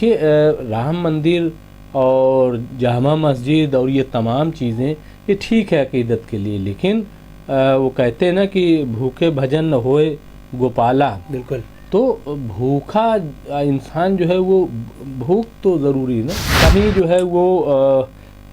देखिए राम मंदिर और जामा मस्जिद और ये तमाम चीज़ें ये ठीक है अक़ीदत के लिए, लेकिन वो कहते हैं ना कि भूखे भजन न होए गोपाला। बिल्कुल। तो भूखा इंसान जो है वो भूख तो ज़रूरी है ना। कहीं जो है वो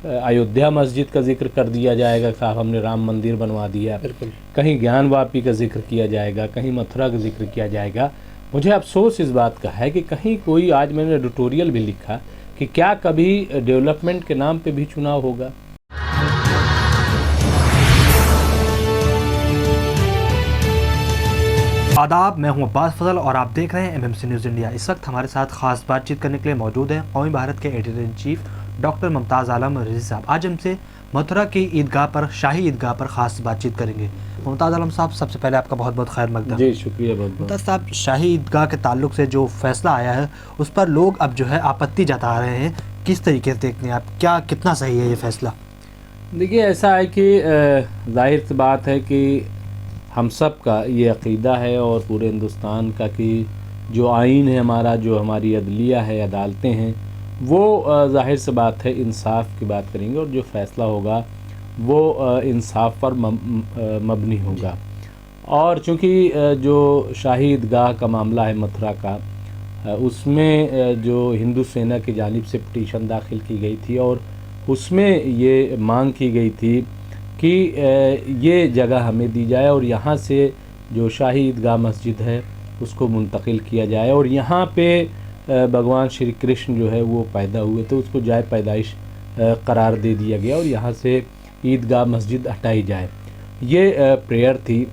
अयोध्या मस्जिद का जिक्र कर दिया जाएगा, साहब हमने राम मंदिर बनवा दिया। बिल्कुल। कहीं ज्ञानवापी का जिक्र किया जाएगा, कहीं मथुरा का जिक्र किया जाएगा। मुझे अफसोस इस बात का है कि कहीं कोई, आज मैंने एडिटोरियल भी लिखा कि क्या कभी डेवलपमेंट के नाम पे भी चुनाव होगा। आदाब, मैं हूं अब्बास फजल और आप देख रहे हैं एमएमसी न्यूज़ इंडिया। इस वक्त हमारे साथ खास बातचीत करने के लिए मौजूद हैं कौमी भारत के editor in chief doctor Mumtaz Alam Razi साहब। आज हमसे मथुरा की ईदगाह पर, शाही ईदगाह पर ख़ास बातचीत करेंगे। मुमताज़ आलम साहब, सबसे पहले आपका बहुत बहुत खैर मकदम। जी शुक्रिया बहुत बहुत। मुमताज़ साहब, शाही ईदगाह के ताल्लुक से जो फैसला आया है उस पर लोग अब जो है आपत्ति जता रहे हैं, किस तरीके से देखते हैं आप, क्या कितना सही है ये फैसला? देखिए ऐसा है कि जाहिर सी बात है कि हम सब का ये अक़ीदा है और पूरे हिंदुस्तान का कि जो आइन है हमारा, जो हमारी अदलिया है, अदालतें हैं, वो ज़ाहिर सी बात है इंसाफ की बात करेंगे और जो फ़ैसला होगा वो इंसाफ पर मबनी होगा। और चूँकि जो शाही ईदगाह का मामला है मथुरा का, उसमें जो हिंदू सेना की जानिब से पिटीशन दाखिल की गई थी और उसमें ये मांग की गई थी कि ये जगह हमें दी जाए और यहाँ से जो शाही ईदगाह मस्जिद है उसको मुंतकिल किया जाए और यहाँ पे भगवान श्री कृष्ण जो है वो पैदा हुए तो उसको जाए पैदाइश करार दे दिया गया और यहाँ से ईदगाह मस्जिद हटाई जाए। ये प्रेयर थी।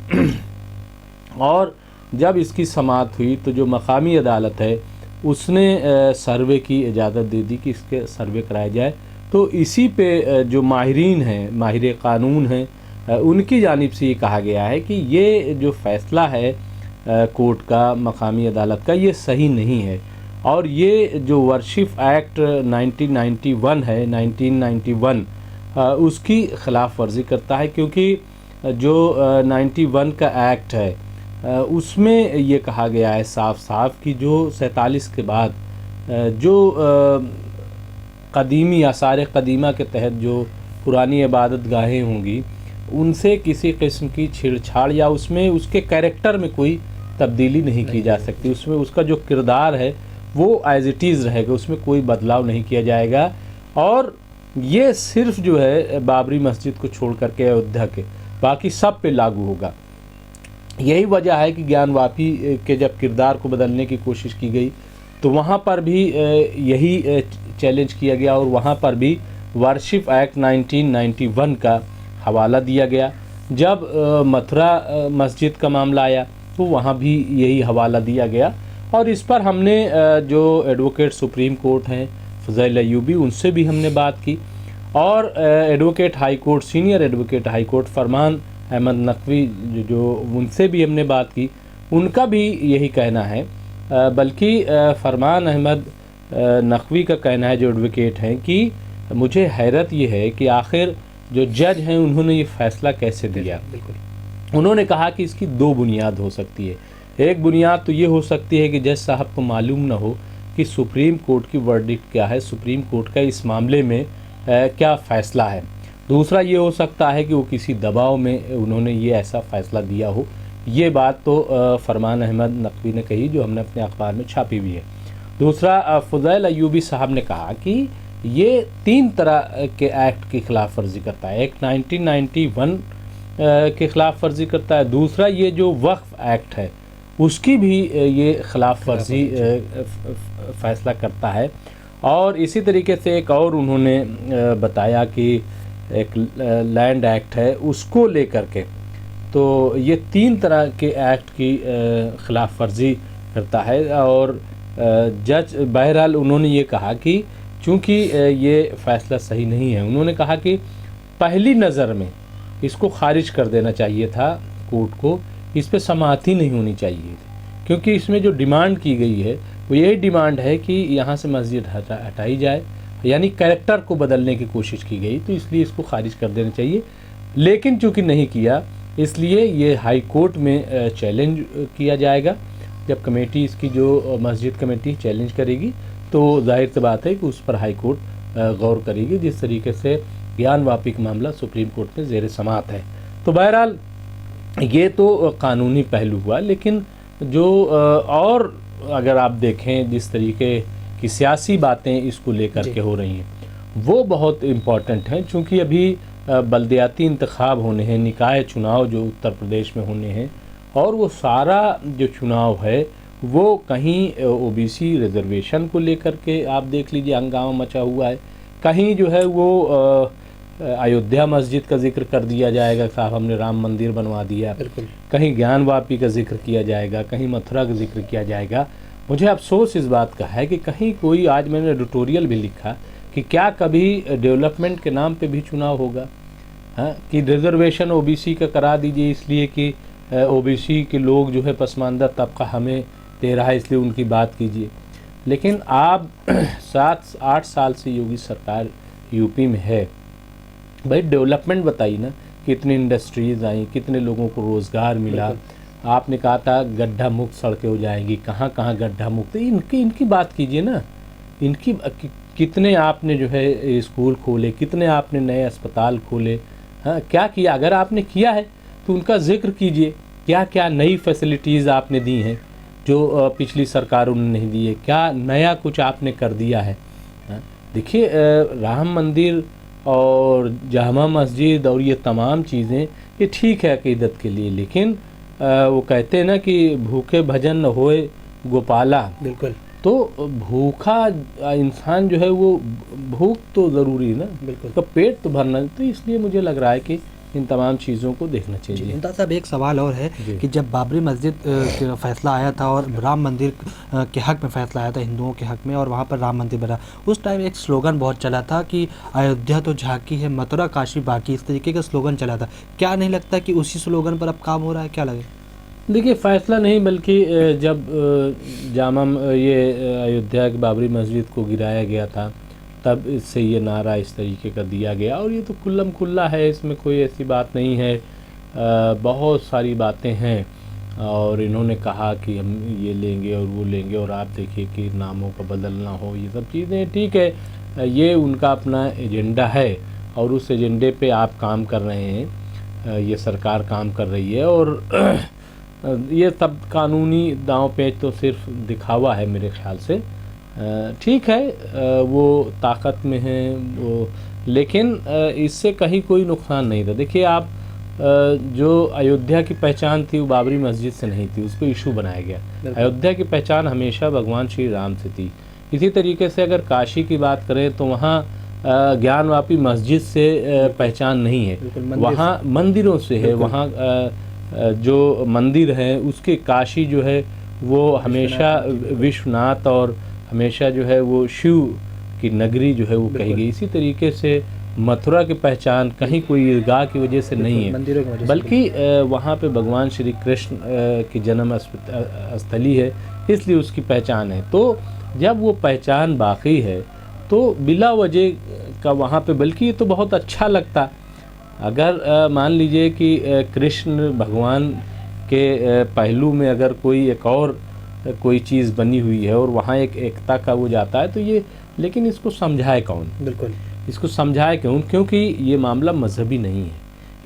और जब इसकी समाअत हुई तो जो मकामी अदालत है उसने सर्वे की इजाज़त दे दी कि इसके सर्वे कराया जाए। तो इसी पे जो माहिरीन हैं, माहिर क़ानून हैं, उनकी जानिब से ये कहा गया है कि ये जो फ़ैसला है कोर्ट का, मकामी अदालत का, ये सही नहीं है और ये जो वर्शिप एक्ट 1991 है, 1991 उसकी ख़िलाफ़ वर्जी करता है, क्योंकि जो 91 का एक्ट है उसमें ये कहा गया है साफ साफ कि जो 47 के बाद जो कदीमी आसार कदीमा के तहत जो पुरानी इबादत गाहें होंगी उनसे किसी किस्म की छेड़छाड़ या उसमें उसके कैरेक्टर में कोई तब्दीली नहीं की जा सकती। उसमें उसका जो किरदार है वो एज़ इट इज़ रहेगा, उसमें कोई बदलाव नहीं किया जाएगा। और ये सिर्फ जो है बाबरी मस्जिद को छोड़ करके अयोध्या के बाकी सब पे लागू होगा। यही वजह है कि ज्ञानवापी के जब किरदार को बदलने की कोशिश की गई तो वहाँ पर भी यही चैलेंज किया गया और वहाँ पर भी वर्शिप एक्ट 1991 का हवाला दिया गया। जब मथुरा मस्जिद का मामला आया तो वहाँ भी यही हवाला दिया गया और इस पर हमने जो एडवोकेट सुप्रीम कोर्ट हैं फज़ैल अय्यूबी, उनसे भी हमने बात की और advocate high court, senior advocate high court Farman Ahmad Naqvi जो उनसे भी हमने बात की, उनका भी यही कहना है। बल्कि फरमान अहमद नकवी का कहना है, जो एडवोकेट हैं, कि मुझे हैरत ये है कि आखिर जो जज हैं उन्होंने ये फ़ैसला कैसे दिया। बिल्कुल। उन्होंने कहा कि इसकी दो बुनियाद हो सकती है। एक बुनियाद तो ये हो सकती है कि जज साहब को मालूम ना हो कि सुप्रीम कोर्ट की वर्डिक्ट क्या है, सुप्रीम कोर्ट का इस मामले में क्या फ़ैसला है। दूसरा ये हो सकता है कि वो किसी दबाव में उन्होंने ये ऐसा फ़ैसला दिया हो। ये बात तो फरमान अहमद नकवी ने कही, जो हमने अपने अखबार में छापी भी है। दूसरा, फज़ैल अय्यूबी साहब ने कहा कि ये 3 तरह के एक्ट की खिलाफ वर्जी करता है। एक 1991 के ख़िलाफ़ वर्जी करता है, दूसरा ये जो वक्फ़ एक्ट है उसकी भी ये खिलाफ वर्जी फ़ैसला करता है। और इसी तरीके से एक और उन्होंने बताया कि एक लैंड एक्ट है उसको लेकर के, तो ये 3 तरह के एक्ट की खिलाफ वर्जी करता है। और जज बहरहाल उन्होंने ये कहा कि चूँकि ये फ़ैसला सही नहीं है, उन्होंने कहा कि पहली नज़र में इसको ख़ारिज कर देना चाहिए था कोर्ट को, इस पर समाअत ही नहीं होनी चाहिए थी, क्योंकि इसमें जो डिमांड की गई है वो यही डिमांड है कि यहाँ से मस्जिद हटाई जाए, यानी कैरेक्टर को बदलने की कोशिश की गई, तो इसलिए इसको ख़ारिज कर देना चाहिए। लेकिन चूँकि नहीं किया, इसलिए ये हाई कोर्ट में चैलेंज किया जाएगा। जब कमेटी, इसकी जो मस्जिद कमेटी चैलेंज करेगी तो जाहिर सी बात है कि उस पर हाई कोर्ट गौर करेगी, जिस तरीके से ज्ञान वापी का मामला सुप्रीम कोर्ट में ज़ेर समाअत है। तो बहरहाल ये तो कानूनी पहलू हुआ, लेकिन जो और अगर आप देखें जिस तरीके की सियासी बातें इसको लेकर के हो रही हैं वो बहुत इम्पॉर्टेंट हैं, चूँकि अभी बल्दियाती इंतखाब होने हैं, निकाय चुनाव जो उत्तर प्रदेश में होने हैं, और वो सारा जो चुनाव है वो कहीं ओबीसी रिजर्वेशन को लेकर के आप देख लीजिए हंगामा मचा हुआ है, कहीं जो है वो अयोध्या मस्जिद का जिक्र कर दिया जाएगा, साहब हमने राम मंदिर बनवा दिया, कहीं ज्ञान वापी का जिक्र किया जाएगा, कहीं मथुरा का जिक्र किया जाएगा। मुझे अफसोस इस बात का है कि कहीं कोई, आज मैंने एडिटोरियल भी लिखा कि क्या कभी डेवलपमेंट के नाम पे भी चुनाव होगा, हाँ, कि रिजर्वेशन ओबीसी का करा दीजिए इसलिए कि ओबीसी के लोग जो है पसमानदा तबका हमें दे रहा है इसलिए उनकी बात कीजिए। लेकिन आप 7-8 साल से योगी सरकार यूपी में है, भाई डेवलपमेंट बताइए ना, कितनी इंडस्ट्रीज़ आई, कितने लोगों को रोज़गार मिला। आपने कहा था गड्ढा मुक्त सड़कें हो जाएंगी, कहाँ कहाँ गड्ढा मुक्त, इनकी बात कीजिए ना, इनकी कितने आपने जो है स्कूल खोले, कितने आपने नए अस्पताल खोले, हाँ क्या किया, अगर आपने किया है तो उनका जिक्र कीजिए, क्या क्या नई फैसिलिटीज़ आपने दी हैं जो पिछली सरकारों ने नहीं दी है, क्या नया कुछ आपने कर दिया है। देखिए राम मंदिर और जामा मस्जिद और ये तमाम चीज़ें ये ठीक है अक़ीदत के लिए, लेकिन वो कहते हैं ना कि भूखे भजन न होए गोपाला, बिल्कुल, तो भूखा इंसान जो है वो भूख तो ज़रूरी है ना, बिल्कुल, तो पेट तो भरना, तो इसलिए मुझे लग रहा है कि इन तमाम चीज़ों को देखना चाहिए। मुमताज़ साहब एक सवाल और है कि जब बाबरी मस्जिद का फैसला आया था और राम मंदिर के हक़ में फैसला आया था, हिंदुओं के हक़ में, और वहाँ पर राम मंदिर बना, उस टाइम एक स्लोगन बहुत चला था कि अयोध्या तो झांकी है, मथुरा काशी बाकी, इस तरीके का स्लोगन चला था। क्या नहीं लगता कि उसी स्लोगन पर अब काम हो रहा है, क्या लगे? देखिए फ़ैसला नहीं, बल्कि जब ये अयोध्या की बाबरी मस्जिद को गिराया गया था तब इससे ये नारा इस तरीके का दिया गया, और ये तो खुल्लम खुल्ला है, इसमें कोई ऐसी बात नहीं है। बहुत सारी बातें हैं और इन्होंने कहा कि हम ये लेंगे और वो लेंगे, और आप देखिए कि नामों का बदलना हो, ये सब चीज़ें ठीक है, ये उनका अपना एजेंडा है और उस एजेंडे पे आप काम कर रहे हैं, ये सरकार काम कर रही है, और ये सब कानूनी दांव पेच तो सिर्फ दिखावा है मेरे ख्याल से। ठीक है वो ताकत में है वो, लेकिन इससे कहीं कोई नुकसान नहीं था। देखिए आप जो अयोध्या की पहचान थी वो बाबरी मस्जिद से नहीं थी, उसको इशू बनाया गया। अयोध्या की पहचान हमेशा भगवान श्री राम से थी। इसी तरीके से अगर काशी की बात करें तो वहाँ ज्ञान वापी मस्जिद से पहचान नहीं है, वहाँ मंदिरों से है। वहाँ जो मंदिर है उसके काशी जो है वो हमेशा विश्वनाथ और हमेशा जो है वो शिव की नगरी जो है वो कही गई। इसी तरीके से मथुरा की पहचान कहीं कोई ईदगाह की वजह से नहीं है, बल्कि वहाँ पे भगवान श्री कृष्ण की जन्म स्थली है, इसलिए उसकी पहचान है। तो जब वो पहचान बाकी है तो बिला वजह का वहाँ पे, बल्कि ये तो बहुत अच्छा लगता अगर मान लीजिए कि कृष्ण भगवान के पहलू में अगर कोई एक और कोई चीज़ बनी हुई है और वहाँ एक एकता का वो जाता है तो ये, लेकिन इसको समझाए कौन? बिल्कुल, इसको समझाए क्यों? क्योंकि ये मामला मजहबी नहीं है,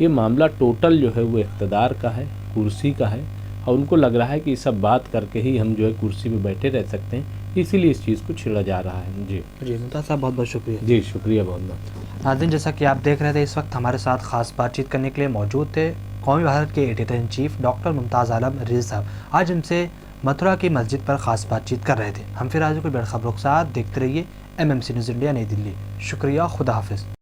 ये मामला टोटल जो है वो इक़्तिदार का है, कुर्सी का है, और उनको लग रहा है कि सब बात करके ही हम जो है कुर्सी पे बैठे रह सकते हैं, इसीलिए इस चीज़ को छेड़ा जा रहा है। जी मुमताज़ साहब बहुत बहुत शुक्रिया। जी शुक्रिया बहुत बहुत। नाज़रीन, जैसा कि आप देख रहे थे, इस वक्त हमारे साथ ख़ास बातचीत करने के लिए मौजूद थे कौमी भारत के editor in chief doctor Mumtaz Alam Rizvi साहब। आज उनसे मथुरा की मस्जिद पर ख़ास बातचीत कर रहे थे। हम फिर आज कोई बड़ी खबरों के साथ देखते रहिए MMC न्यूज़ इंडिया नई दिल्ली। शुक्रिया, खुदा हाफिज़।